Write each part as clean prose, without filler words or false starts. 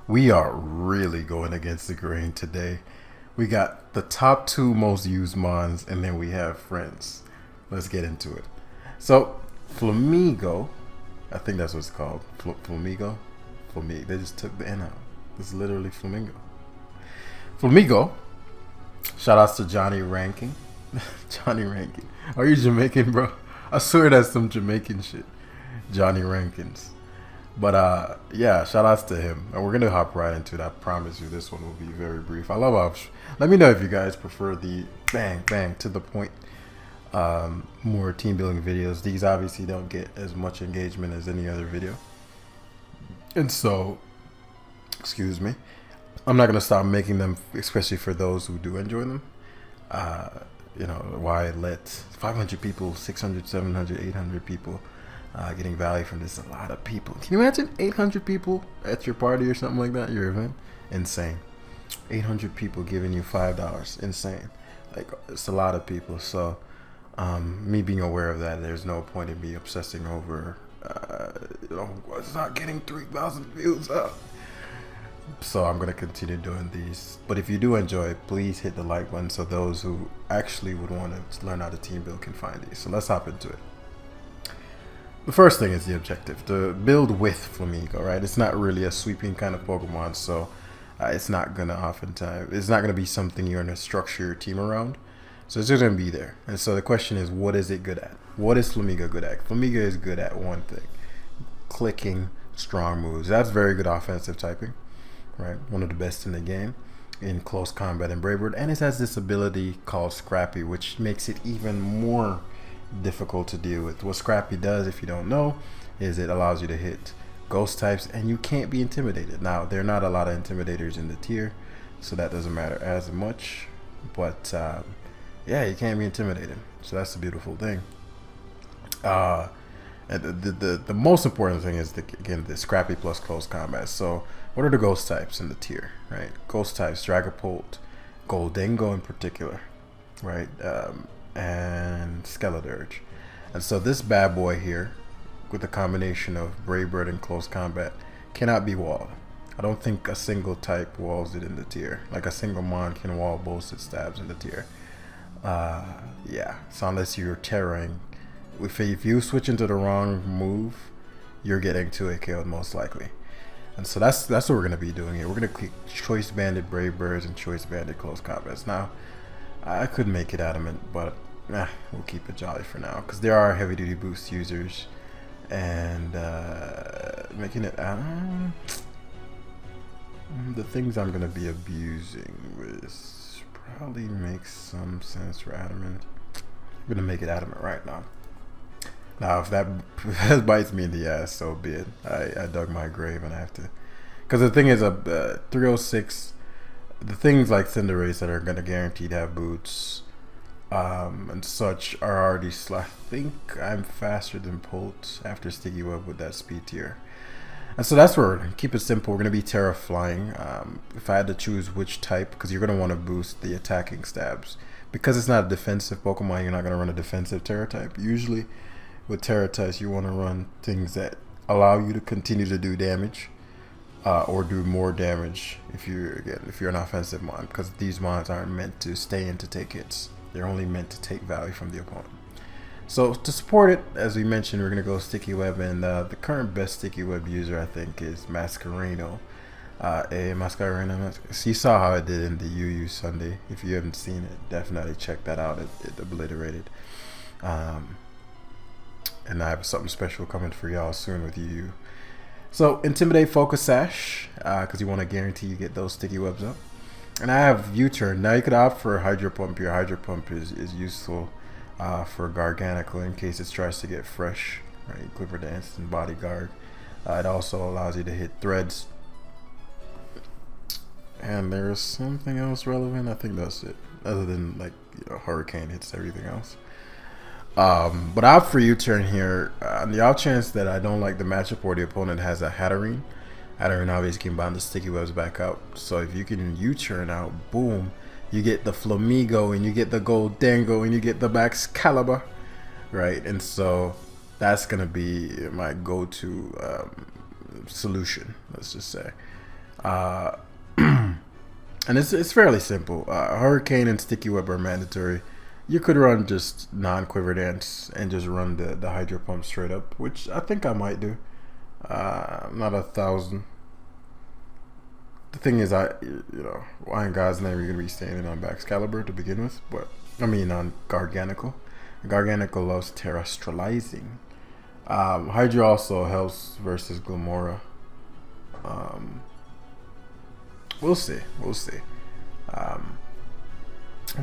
We are really going against the grain today. We got the top two most used mons, and then we have friends. Let's get into it. So, Flamigo, I think that's what it's called. Flamigo? Flamigo. They just took the N out. It's literally Flamingo. Flamigo, shout outs to Johnny Ranking. Johnny Rankin. Are you Jamaican, bro? I swear that's some Jamaican shit. Johnny Rankins. But yeah, shout outs to him. And we're gonna hop right into it. I promise you this one will be very brief. I love how let me know if you guys prefer the bang bang to the point more team building videos. These obviously don't get as much engagement as any other video. And so, excuse me, I'm not gonna stop making them, especially for those who do enjoy them. You know, why let 500 people, 600, 700, 800 people getting value from this? A lot of people. Can you imagine 800 people at your party or something like that, your event? Insane. 800 people giving you $5. Insane. Like, it's a lot of people. So me being aware of that, there's no point in me obsessing over you know, it's not getting 3,000 views up. So I'm gonna continue doing these. But if you do enjoy, please hit the like button so those who actually would want to learn how to team build can find these. So let's hop into it. The first thing is the objective, to build with Flamigo, right? It's not really a sweeping kind of Pokemon, so it's not gonna be something you're gonna structure your team around. So it's just gonna be there. And so the question is, what is it good at? What is Flamigo good at? Flamigo is good at one thing: clicking strong moves. That's very good offensive typing, right? One of the best in the game in close combat and Brave Bird. And it has this ability called Scrappy, which makes it even more difficult to deal with. What Scrappy does, if you don't know, is it allows you to hit ghost types and you can't be intimidated. Now, there are not a lot of intimidators in the tier, so that doesn't matter as much, but yeah, you can't be intimidated, so that's the beautiful thing. And the most important thing is again the Scrappy plus close combat. So what are the ghost types in the tier, right? Ghost types: Dragapult, Goldengo in particular, right? And Skeledirge. And so this bad boy here, with a combination of Brave Bird and close combat, cannot be walled. I don't think a single type walls it in the tier. Like a single mon can wall both its stabs in the tier. Yeah, so unless you're terroring, if you switch into the wrong move, you're getting 2A killed most likely. And so that's what we're gonna be doing here. We're gonna click choice banded Brave Birds and choice banded close combats. Now, I could make it adamant, but we'll keep it jolly for now because there are heavy duty boost users, and making it adamant. The things I'm gonna be abusing with probably makes some sense for adamant. I'm gonna make it adamant right now. Now, if that bites me in the ass, so be it. I dug my grave and I have to. Because the thing is, 306, the things like Cinderace that are going to guaranteed have boots and such are already. I think I'm faster than Polt after Sticky Web with that speed tier. And so that's where, keep it simple, we're going to be Terra Flying. If I had to choose which type, because you're going to want to boost the attacking stabs. Because it's not a defensive Pokemon, you're not going to run a defensive Terra type. Usually, with Terra types, you want to run things that allow you to continue to do damage, or do more damage if you're an offensive mon, because these mons aren't meant to stay in to take hits. They're only meant to take value from the opponent. So to support it, as we mentioned, we're gonna go Sticky Web, and the current best Sticky Web user I think is Masquerain. Masquerain. So you saw how it did in the UU Sunday. If you haven't seen it, definitely check that out. It obliterated. And I have something special coming for y'all soon with you. So Intimidate, Focus Sash, because you want to guarantee you get those sticky webs up. And I have U-Turn. Now you could opt for Hydro Pump. Your Hydro Pump is useful for Garganical in case it tries to get fresh. Right, Clipper Dance and Bodyguard. It also allows you to hit threads. And there's something else relevant. I think that's it. Other than like Hurricane hits everything else. But I opt for U-Turn here on the off chance that I don't like the matchup or the opponent has a Hatterene. Hatterene obviously can bind the sticky webs back up. So if you can U-Turn out, boom, you get the Flamigo and you get the Goldengo and you get the Excalibur, right? And so that's gonna be my go-to solution, let's just say. Uh, and it's fairly simple. Hurricane and Sticky Web are mandatory. You could run just non-Quiver Dance and just run the Hydro Pump straight up, which I think I might do. Not 1,000. The thing is, Iron God's never going to be standing on Excalibur to begin with, but I mean on Garganical. Garganical loves terrestrializing. Hydra also helps versus Glamora. We'll see.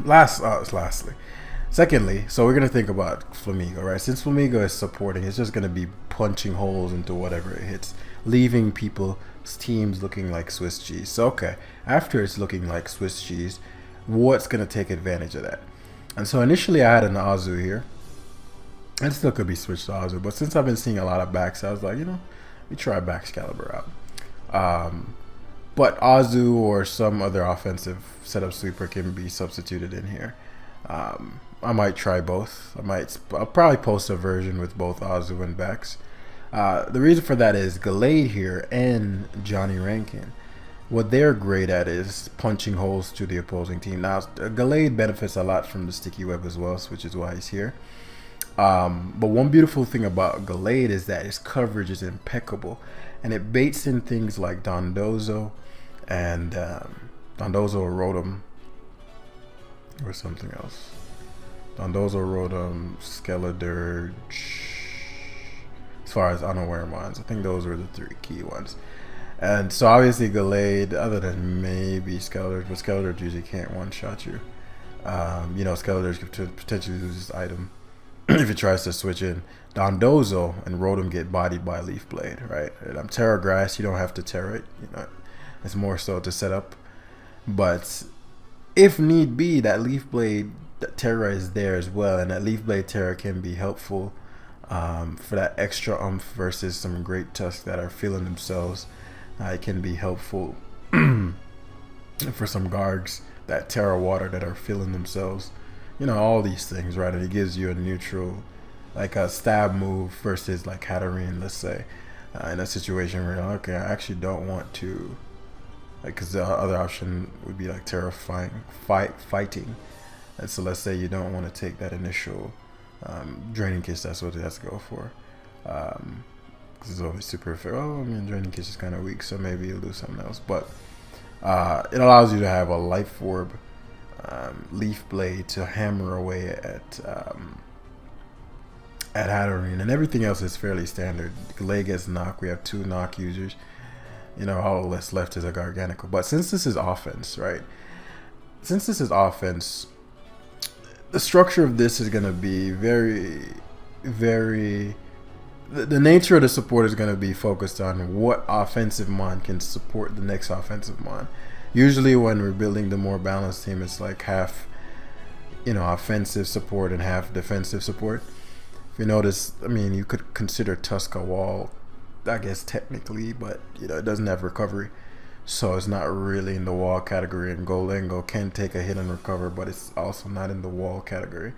Lastly, secondly, so we're gonna think about Flamigo, right? Since Flamigo is supporting, it's just gonna be punching holes into whatever it hits, leaving people's teams looking like Swiss cheese. So okay, after it's looking like Swiss cheese, what's gonna take advantage of that? And so initially I had an Azu here. It still could be switched to Azu, but since I've been seeing a lot of backs, I was like, let me try Excalibur out. But Azu or some other offensive setup sweeper can be substituted in here. I might try both. I'll probably post a version with both Azu and backs. The reason for that is Gallade here and Johnny Rankin. What they're great at is punching holes to the opposing team. Now, Gallade benefits a lot from the Sticky Web as well, which is why he's here. But one beautiful thing about Gallade is that his coverage is impeccable, and it baits in things like Dondozo and Dondozo or Rotom or something else. Dondozo, Rotom, Skeledirge. As far as unaware mons, I think those were the three key ones. And so obviously Gallade, other than maybe Skeledirge, but Skeledirge usually can't one-shot you. Skeledirge could potentially lose his item if it tries to switch in. Dondozo and Rotom get bodied by Leaf Blade, right? And Terra Grass, you don't have to Terra it. It's more so to set up. But if need be, that Leaf Blade Terra is there as well, and that Leaf Blade Terra can be helpful for that extra versus some great Tusk that are feeling themselves. It can be helpful for some Gargs that Terra Water that are feeling themselves. All these things, right? And it gives you a neutral, like a stab move versus like Hatterene, let's say, in a situation where okay, I actually don't want to, because the other option would be like terrifying fighting. And so let's say you don't want to take that initial Draining Kiss. That's what it has to go for. Because it's always super fair. Draining Kiss is kind of weak, so maybe you'll do something else. But it allows you to have a Life Orb, Leaf Blade to hammer away at Hatterene, and everything else is fairly standard. Gallade gets knock. We have 2 knock users. All that's left is a Garganical. But since this is offense, right? Since this is offense, the structure of this is going to be very, very... The nature of the support is going to be focused on what offensive mon can support the next offensive mon. Usually when we're building the more balanced team, it's like half, offensive support and half defensive support. If you notice, you could consider Tusk a wall, I guess technically, but it doesn't have recovery, so it's not really in the wall category. And Golengo can take a hit and recover, but it's also not in the wall category.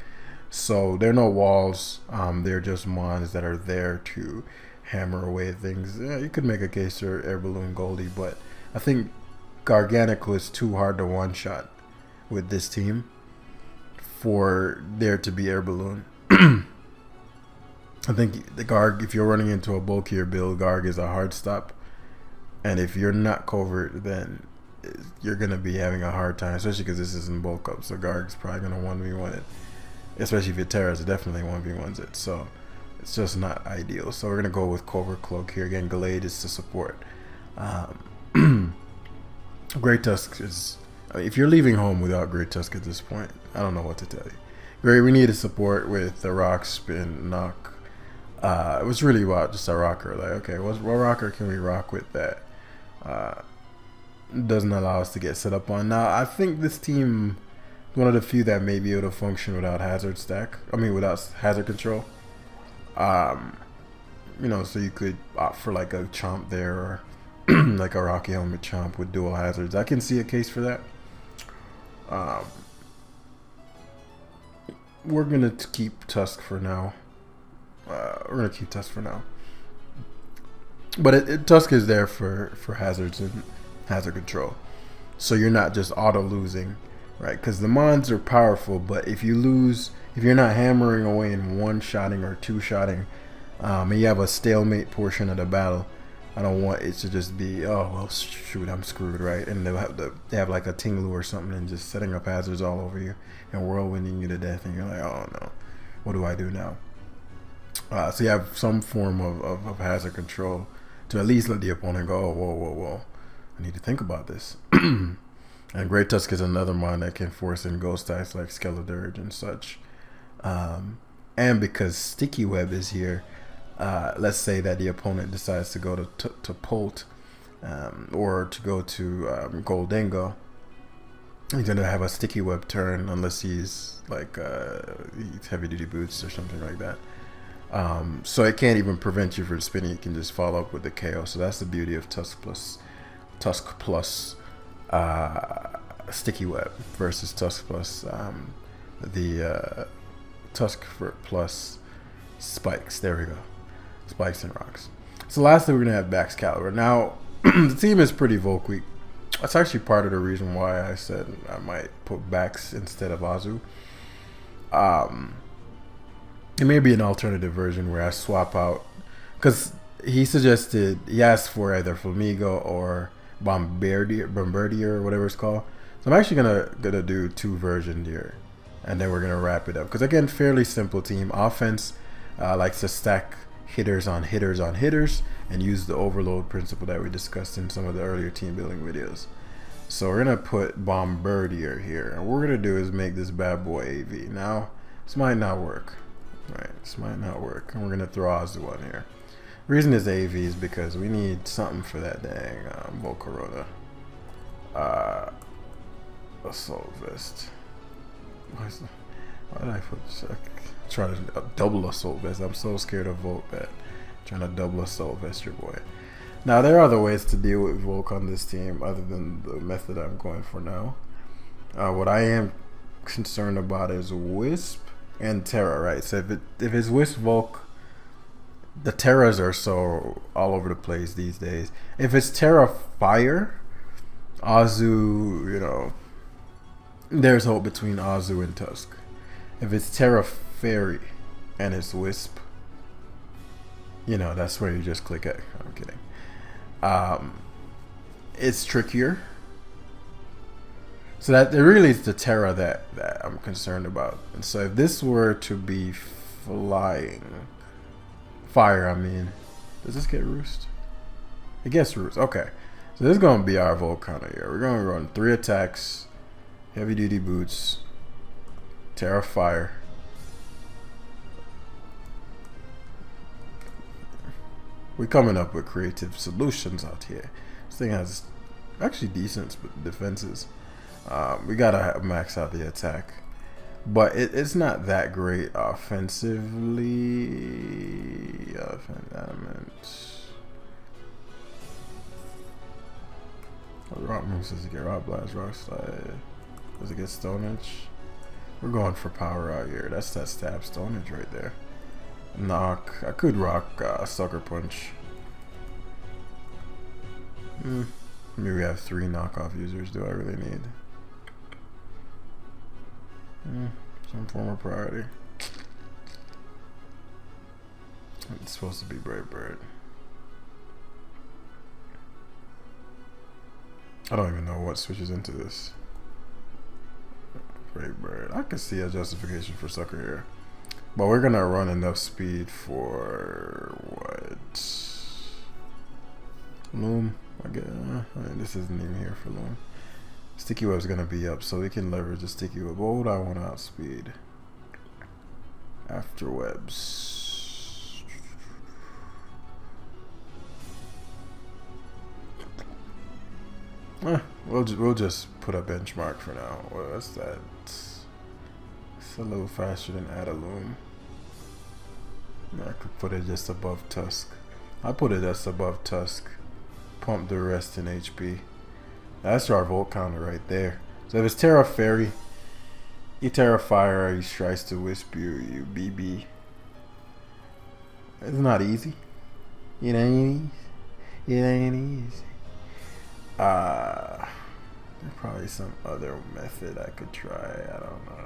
So they're no walls. They're just mons that are there to hammer away things. You could make a case for Air Balloon Goldie, but I think Garganical is too hard to one-shot with this team for there to be Air Balloon. I think the Garg, if you're running into a bulkier build, Garg is a hard stop. And if you're not covert, then you're going to be having a hard time, especially because this isn't bulk up. So Garg's probably going to 1v1 it. Especially if it Terras, it definitely 1v1s it. So it's just not ideal. So we're going to go with Covert Cloak here. Again, Gallade is to support. Great Tusk is... if you're leaving home without Great Tusk at this point, I don't know what to tell you. Great, we need a support with the Rock, Spin, Knock. It was really about just a rocker. Like, okay, what rocker can we rock with that doesn't allow us to get set up on? Now, I think this team is one of the few that may be able to function without hazard stack. Without hazard control. So you could opt for like a Chomp there, or like a Rocky Helmet Chomp with dual hazards. I can see a case for that. We're gonna keep Tusk for now. But Tusk is there for hazards, and hazard control. So you're not just auto losing, right? Because the mons are powerful, but if you lose, if you're not hammering away and one-shotting or two-shotting, and you have a stalemate portion of the battle, I don't want it to just be, oh well, shoot, I'm screwed, right? And they have like a Tinglu or something and just setting up hazards all over you and whirlwinding you to death, and you're like, oh no, what do I do now? So you have some form of hazard control to at least let the opponent go, oh, whoa, I need to think about this. And Great Tusk is another mon that can force in ghost types like Skeledirge and such. And because Sticky Web is here, let's say that the opponent decides to go to Polt, or to go to Goldengo, he's going to have a Sticky Web turn unless he's like he's heavy duty boots or something like that. So it can't even prevent you from spinning. You can just follow up with the KO. So that's the beauty of Tusk plus Sticky Web versus Tusk plus Tusk plus Spikes. There we go. Spikes and rocks. So lastly, we're going to have Baxcalibur. Now, the team is pretty Volk weak. That's actually part of the reason why I said I might put Bax instead of Azu. It may be an alternative version where I swap out, because he asked for either Flamigo or Bombirdier or whatever it's called. So I'm actually gonna do two versions here, and then we're gonna wrap it up. Because again, fairly simple team. Offense likes to stack hitters on hitters on hitters and use the overload principle that we discussed in some of the earlier team building videos. So we're gonna put Bombirdier here, and what we're gonna do is make this bad boy AV. Now this might not work. Right, this might not work, and we're gonna throw Azu on here. Reason is AV is because we need something for that dang Volcarona. Assault Vest. Why did I put try to double Assault Vest? I'm so scared of Volk that I'm trying to double Assault Vest your boy. Now there are other ways to deal with Volk on this team other than the method I'm going for now. What I am concerned about is Wisp and Terra, right? So if it's Wisp Volk, the Terras are so all over the place these days. If it's Terra Fire, Azu, there's hope between Azu and Tusk. If it's Terra Fairy and it's Wisp, that's where you just click it. I'm kidding. It's trickier. So that it really is the Terra that I'm concerned about. And so if this were to be fire, I mean, does this get Roost? It gets Roost. Okay. So this is going to be our Volcano here. We're going to run 3 attacks, heavy duty boots, Terra Fire. We're coming up with creative solutions out here. This thing has actually decent defenses. We gotta max out the attack, but it's not that great offensively. Rock moves, does it get Rock Blast, Rock Slide? Does it get Stone Edge? We're going for power out here. That's that stab Stone Edge right there. Knock. I could rock Sucker Punch. Maybe we have 3 knockoff users. Do I really need some form of priority? It's supposed to be Brave Bird. I don't even know what switches into this. Brave Bird. I can see a justification for Sucker here. But we're gonna run enough speed for what? Loom. I mean, this isn't even here for Loom. Sticky Web's gonna be up, so we can leverage the Sticky Web. What would I want to outspeed? After webs. We'll just put a benchmark for now. What's that? It's a little faster than Adaloom. I could put it just above Tusk. I put it just above Tusk. Pump the rest in HP. That's our Volt counter right there. So if it's Terra Fairy, you Terra Fire, you tries to Wisp, you BB. It's not easy. It ain't easy. There's probably some other method I could try. I don't know.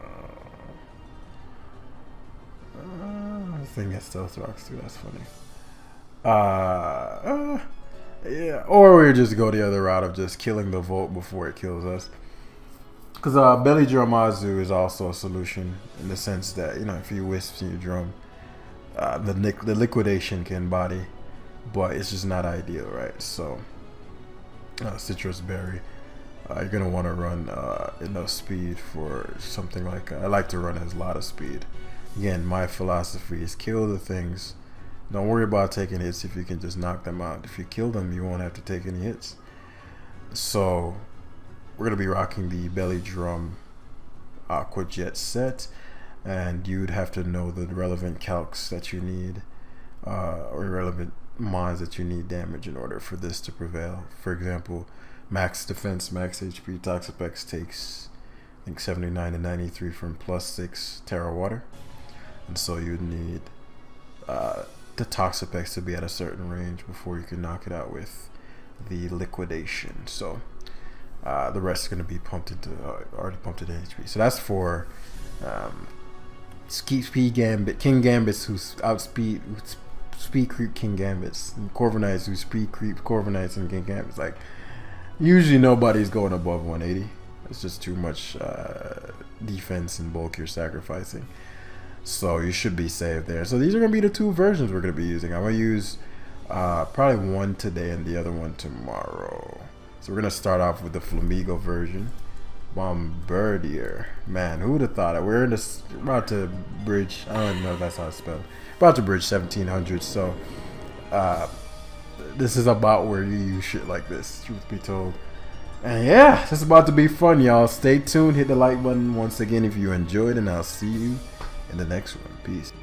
I think it stealth rocks too. That's funny. Yeah. Or we just go the other route of just killing the Volt before it kills us. Because Belly Drum Azu is also a solution in the sense that, you know, if you wisp in your drum, the liquidation can body, but it's just not ideal, right? So, Citrus Berry, you're going to want to run enough speed for something like, I like to run as a lot of speed. Again, my philosophy is kill the things. Don't worry about taking hits if you can just knock them out. If you kill them, you won't have to take any hits. So, we're going to be rocking the Belly Drum Aqua Jet set, and you'd have to know the relevant calcs that you need, or relevant mons that you need damage in order for this to prevail. For example, max defense, max HP, Toxapex takes, I think, 79 to 93 from +6 Terra Water, and so you'd need the Toxapex to be at a certain range before you can knock it out with the liquidation. So the rest is going to be pumped into already pumped into HP. So that's for Speed Gambit, King Gambits who outspeed speed creep King Gambits, and Corviknights who speed creep Corviknights and King Gambits. Like, usually nobody's going above 180. It's just too much defense and bulk you're sacrificing. So you should be safe there. So these are going to be the two versions we're going to be using. I'm going to use probably one today and the other one tomorrow. So we're going to start off with the Flamigo version. Bombirdier. Man, who would have thought it? We're about to bridge, I don't even know if that's how it's spelled. About to bridge 1700. So this is about where you use shit like this, truth be told. And yeah, this is about to be fun, y'all. Stay tuned. Hit the like button once again if you enjoyed, and I'll see you in the next one. Peace.